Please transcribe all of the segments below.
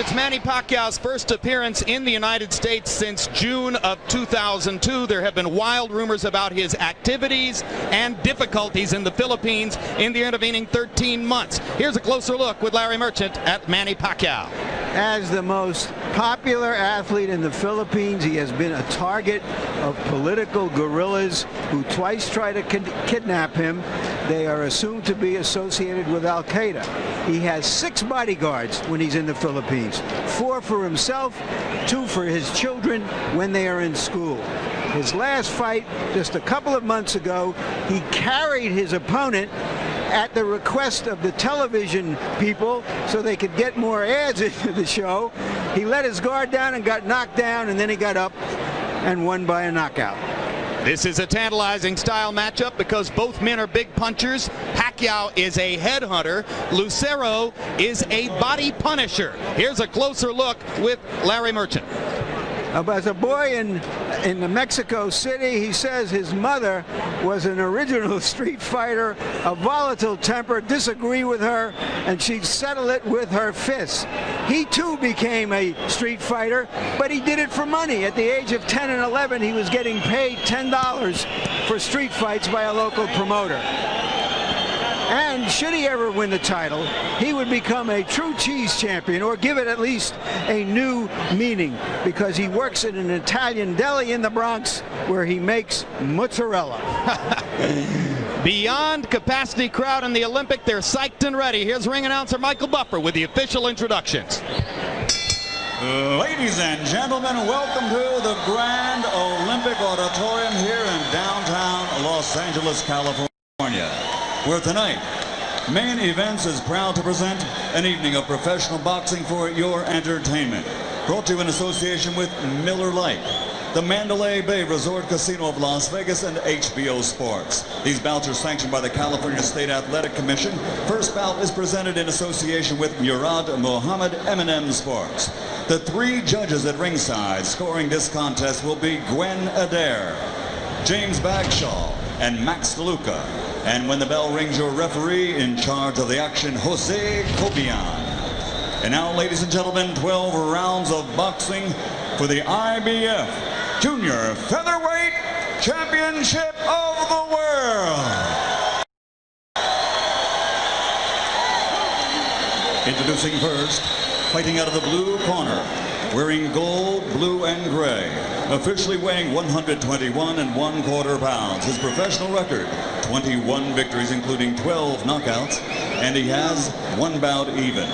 it's Manny Pacquiao's first appearance in the United States since June of 2002. There have been wild rumors about his activities and difficulties in the Philippines in the intervening 13 months. Here's a closer look with Larry Merchant at Manny Pacquiao. As the most popular athlete in the Philippines, he has been a target of political guerrillas who twice try to kidnap him. They are assumed to be associated with Al-Qaeda. He has 6 bodyguards when he's in the Philippines, 4 for himself, 2 for his children when they are in school. His last fight, just a couple of months ago, he carried his opponent at the request of the television people so they could get more ads into the show. He let his guard down and got knocked down, and then he got up and won by a knockout. This is a tantalizing style matchup because both men are big punchers. Pacquiao is a headhunter. Lucero is a body punisher. Here's a closer look with Larry Merchant. As a boy in Mexico City, he says his mother was an original street fighter, a volatile temper, disagree with her, and she'd settle it with her fists. He too became a street fighter, but he did it for money. At the age of 10 and 11, he was getting paid $10 for street fights by a local promoter. And should he ever win the title, he would become a true cheese champion, or give it at least a new meaning, because he works in an Italian deli in the Bronx where he makes mozzarella. Beyond capacity crowd in the Olympic, they're psyched and ready. Here's ring announcer Michael Buffer with the official introductions. Ladies and gentlemen, welcome to the Grand Olympic Auditorium here in downtown Los Angeles, California, where tonight Main Events is proud to present an evening of professional boxing for your entertainment. Brought to you in association with Miller Lite, the Mandalay Bay Resort Casino of Las Vegas, and HBO Sports. These bouts are sanctioned by the California State Athletic Commission. First bout is presented in association with Murad Mohammed M&M Sports. The 3 judges at ringside scoring this contest will be Gwen Adair, James Bagshaw, and Max DeLuca. And when the bell rings, your referee in charge of the action, Jose Cobian. And now, ladies and gentlemen, 12 rounds of boxing for the IBF Junior Featherweight Championship of the World. Introducing first, fighting out of the blue corner, wearing gold, blue, and gray, officially weighing 121 1/4 pounds. His professional record, 21 victories, including 12 knockouts, and he has 1 bout even.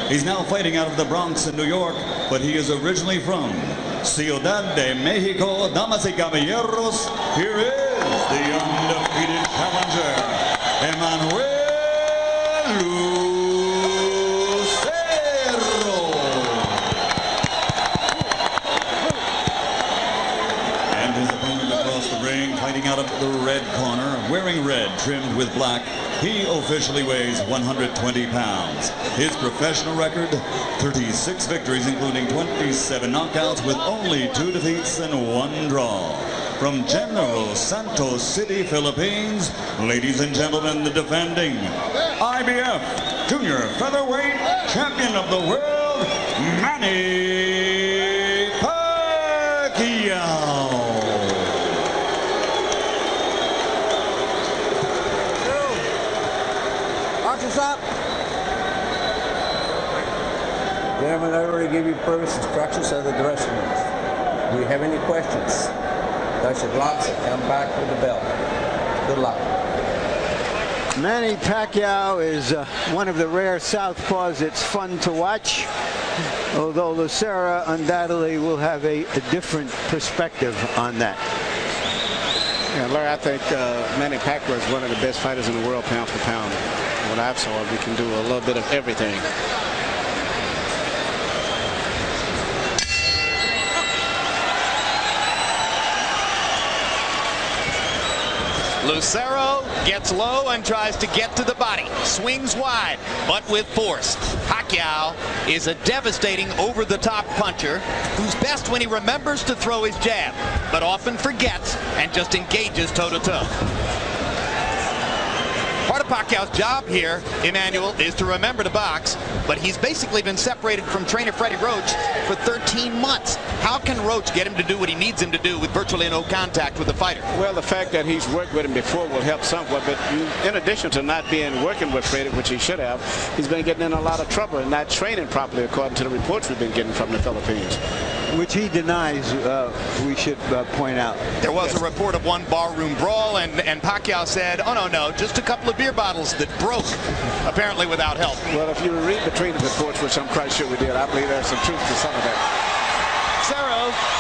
He's now fighting out of the Bronx in New York, but he is originally from Ciudad de Mexico. Damas y caballeros, here is the undefeated challenger, Emmanuel Lucero. And his opponent across the ring, fighting out of the red corner, wearing red trimmed with black. He officially weighs 120 pounds. His professional record, 36 victories, including 27 knockouts, with only 2 defeats and 1 draw. From General Santos City, Philippines, ladies and gentlemen, the defending IBF Junior Featherweight Champion of the World, Manny Pacquiao. Up. Gentlemen, I already gave you previous instructions of the dressing rooms. Do you have any questions? Touch your gloves and come back with the belt. Good luck. Manny Pacquiao is one of the rare southpaws it's fun to watch, although Lucero undoubtedly will have a different perspective on that. Yeah, Larry, I think Manny Pacquiao is one of the best fighters in the world, pound for pound. What I've saw, we can do a little bit of everything. Lucero gets low and tries to get to the body. Swings wide, but with force. Pacquiao is a devastating over-the-top puncher who's best when he remembers to throw his jab, but often forgets and just engages toe-to-toe. Part of Pacquiao's job here, Emmanuel, is to remember to box, but he's basically been separated from trainer Freddie Roach for 13 months. How can Roach get him to do what he needs him to do with virtually no contact with the fighter? Well, the fact that he's worked with him before will help somewhat, but in addition to not being working with Freddie, which he should have, he's been getting in a lot of trouble and not training properly, according to the reports we've been getting from the Philippines. Which he denies, we should point out. There was a report of one barroom brawl, and Pacquiao said, oh, no, just a couple of beer bottles that broke, apparently without help. Well, if you read between the reports, which I'm quite sure we did, I believe there's some truth to some of that.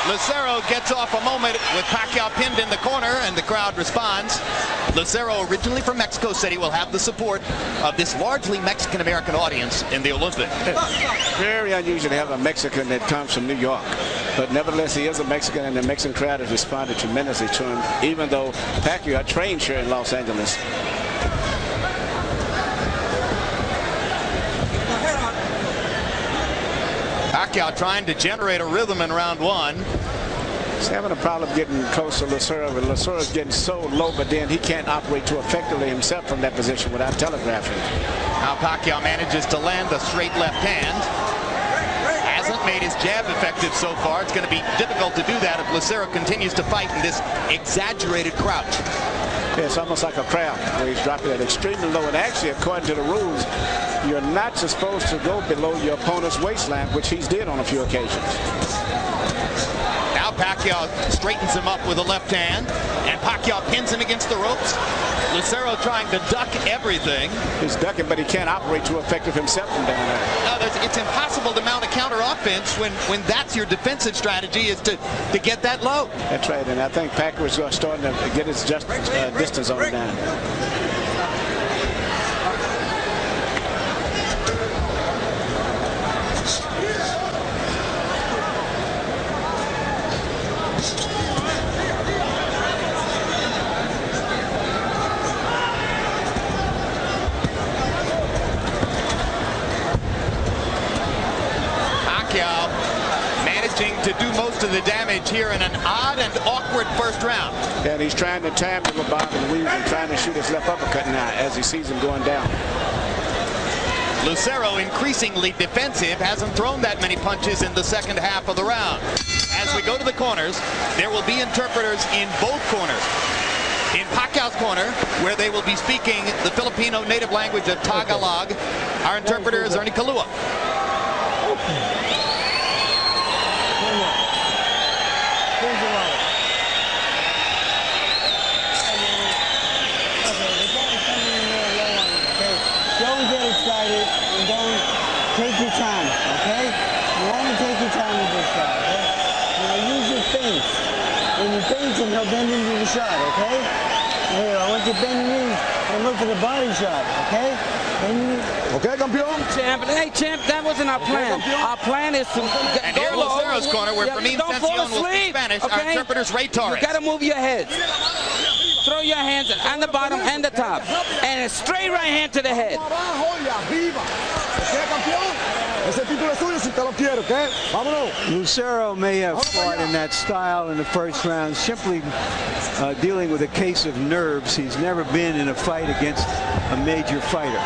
Lucero gets off a moment with Pacquiao pinned in the corner, and the crowd responds. Lucero, originally from Mexico City, will have the support of this largely Mexican-American audience in the Olympics. Very unusual to have a Mexican that comes from New York. But nevertheless, he is a Mexican, and the Mexican crowd has responded tremendously to him, even though Pacquiao trained here in Los Angeles. Pacquiao trying to generate a rhythm in round one. He's having a problem getting close to Lucero, but Lucero's getting so low, but then he can't operate too effectively himself from that position without telegraphing. Now Pacquiao manages to land a straight left hand. Hasn't made his jab effective so far. It's going to be difficult to do that if Lucero continues to fight in this exaggerated crouch. Yeah, it's almost like a crab where he's dropping it extremely low. And actually, according to the rules, you're not supposed to go below your opponent's waistline, which he's did on a few occasions. Now Pacquiao straightens him up with a left hand, and Pacquiao pins him against the ropes. Lucero trying to duck everything. He's ducking, but he can't operate too effective himself from down there. No, it's impossible to mount a counter offense when that's your defensive strategy, is to get that low. That's right, and I think Pacquiao's starting to get his distance on it now. To do most of the damage here in an odd and awkward first round. And he's trying to time him about and weave and trying to shoot his left uppercut now as he sees him going down. Lucero, increasingly defensive, hasn't thrown that many punches in the second half of the round. As we go to the corners, there will be interpreters in both corners. In Pacquiao's corner, where they will be speaking the Filipino native language of Tagalog, our interpreter is Ernie Kalua. Take your time, okay? You want to take your time with this shot, okay? Now use your feints. When you feint him, he'll bend into the shot, okay? Here, I want you to bend your knees and look for the body shot, okay? Okay, campeón. Champ, hey, champ, that wasn't our plan. Our plan is to and here Lucero's corner, where Fermin Sancion will speak Spanish, okay? Our interpreter's Ray Torres. You got to move your head. Throw your hands on the bottom and the top. And a straight right hand to the head. Lucero may have fought in that style in the first round, simply dealing with a case of nerves. He's never been in a fight against a major fighter.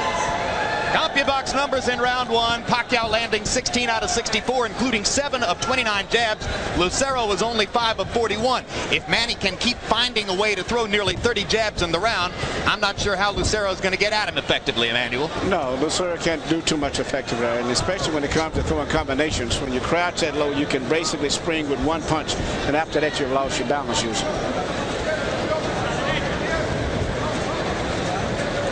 CompuBox numbers in round one. Pacquiao landing 16 out of 64, including 7 of 29 jabs. Lucero was only 5 of 41. If Manny can keep finding a way to throw nearly 30 jabs in the round, I'm not sure how Lucero is going to get at him effectively, Emmanuel. No, Lucero can't do too much effectively, and especially when it comes to throwing combinations. When you crouch that low, you can basically spring with one punch, and after that, you've lost your balance usually.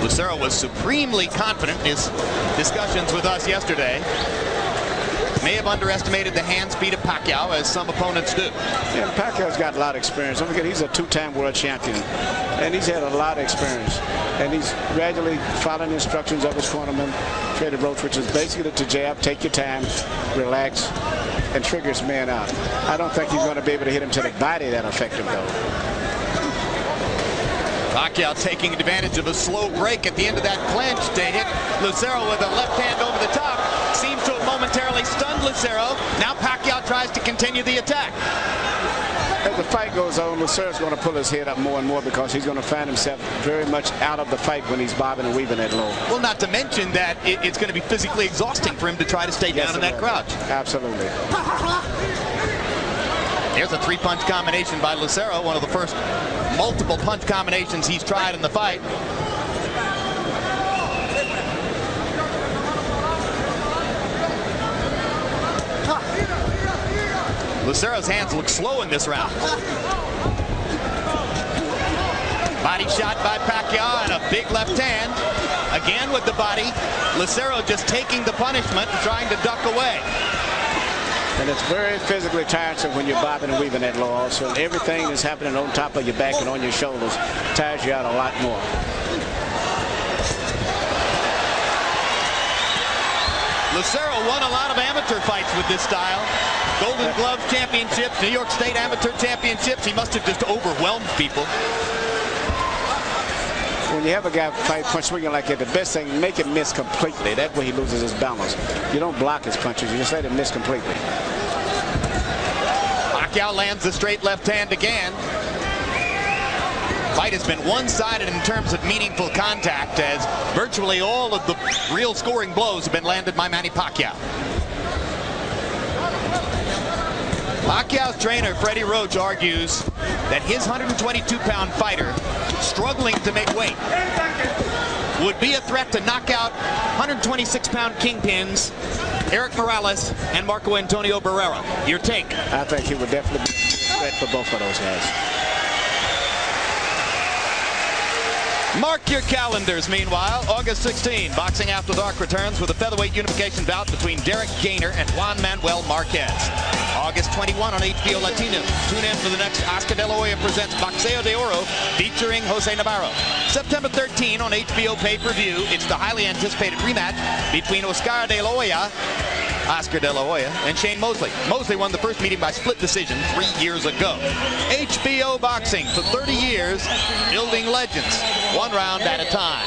Lucero was supremely confident in his discussions with us yesterday. May have underestimated the hand speed of Pacquiao, as some opponents do. Yeah, Pacquiao's got a lot of experience. Don't forget, he's a two-time world champion, and he's had a lot of experience. And he's gradually following instructions of his cornerman, Freddie Roach, which is basically to jab, take your time, relax, and trigger his man out. I don't think he's going to be able to hit him to the body that effective, though. Pacquiao taking advantage of a slow break at the end of that clinch to hit Lucero with a left hand over the top. Seems to have momentarily stunned Lucero. Now Pacquiao tries to continue the attack. as the fight goes on, Lucero's going to pull his head up more and more because he's going to find himself very much out of the fight when he's bobbing and weaving that low. Well, not to mention that it's going to be physically exhausting for him to try to stay down in that crouch. Absolutely. Here's a three-punch combination by Lucero, one of the first multiple punch combinations he's tried in the fight. Lucero's hands look slow in this round. Body shot by Pacquiao and a big left hand. Again with the body. Lucero just taking the punishment and trying to duck away. And it's very physically tiresome when you're bobbing and weaving that low also. And everything that's happening on top of your back and on your shoulders tires you out a lot more. Lucero won a lot of amateur fights with this style. Golden Glove championships, New York State amateur championships. He must have just overwhelmed people. When you have a guy fight punch swinging like that, the best thing, make him miss completely. That way he loses his balance. You don't block his punches. You just let him miss completely. Pacquiao lands the straight left hand again. Fight has been one-sided in terms of meaningful contact, as virtually all of the real scoring blows have been landed by Manny Pacquiao. Pacquiao's trainer, Freddie Roach, argues that his 122-pound fighter, struggling to make weight, would be a threat to knock out 126-pound kingpins Eric Morales and Marco Antonio Barrera. Your take? I think he would definitely be a threat for both of those guys. Mark your calendars. Meanwhile, August 16, Boxing After Dark returns with a featherweight unification bout between Derek Gainer and Juan Manuel Marquez. August 21 on HBO Latino. Tune in for the next Oscar De La Hoya presents Boxeo de Oro featuring Jose Navarro. September 13 on HBO pay-per-view, it's the highly anticipated rematch between Oscar De La Hoya, Oscar De La Hoya, and Shane Mosley. Mosley won the first meeting by split decision 3 years ago. HBO Boxing for 30 years, building legends, one round at a time.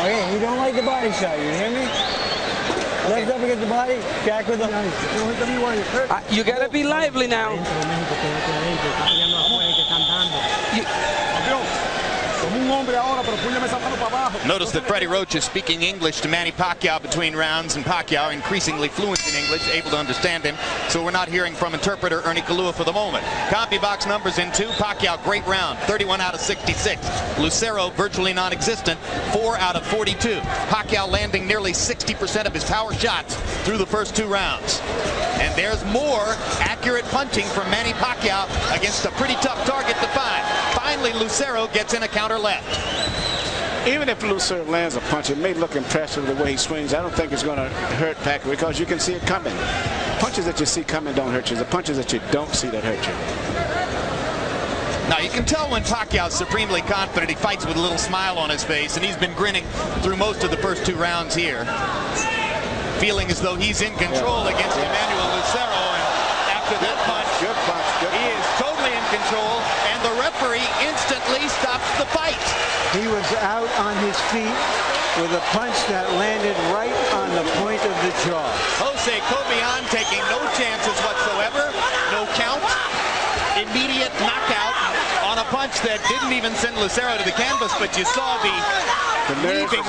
Okay, you don't like the body shot, you hear me? Left up against the body, back with the... You gotta be lively now. Notice that Freddie Roach is speaking English to Manny Pacquiao between rounds, and Pacquiao increasingly fluent in English, able to understand him, so we're not hearing from interpreter Ernie Kalua for the moment. CompuBox numbers in 2. Pacquiao, great round, 31 out of 66. Lucero, virtually non-existent, 4 out of 42. Pacquiao landing nearly 60% of his power shots through the first 2 rounds. And there's more accurate punching from Manny Pacquiao against a pretty tough target to find. Finally, Lucero gets in a counter left. Even if Lucero lands a punch, it may look impressive the way he swings. I don't think it's going to hurt Pacquiao because you can see it coming. Punches that you see coming don't hurt you. The punches that you don't see that hurt you. Now, you can tell when Pacquiao's supremely confident. He fights with a little smile on his face, and he's been grinning through most of the first 2 rounds here, feeling as though he's in control against Emmanuel Lucero. And after that punch, he is totally in control, and the referee instantly stops the fight. He was out on his feet with a punch that landed right on the point of the jaw. Jose Cobian taking no chances whatsoever, no count, immediate knockout on a punch that didn't even send Lucero to the canvas, but you saw the leaping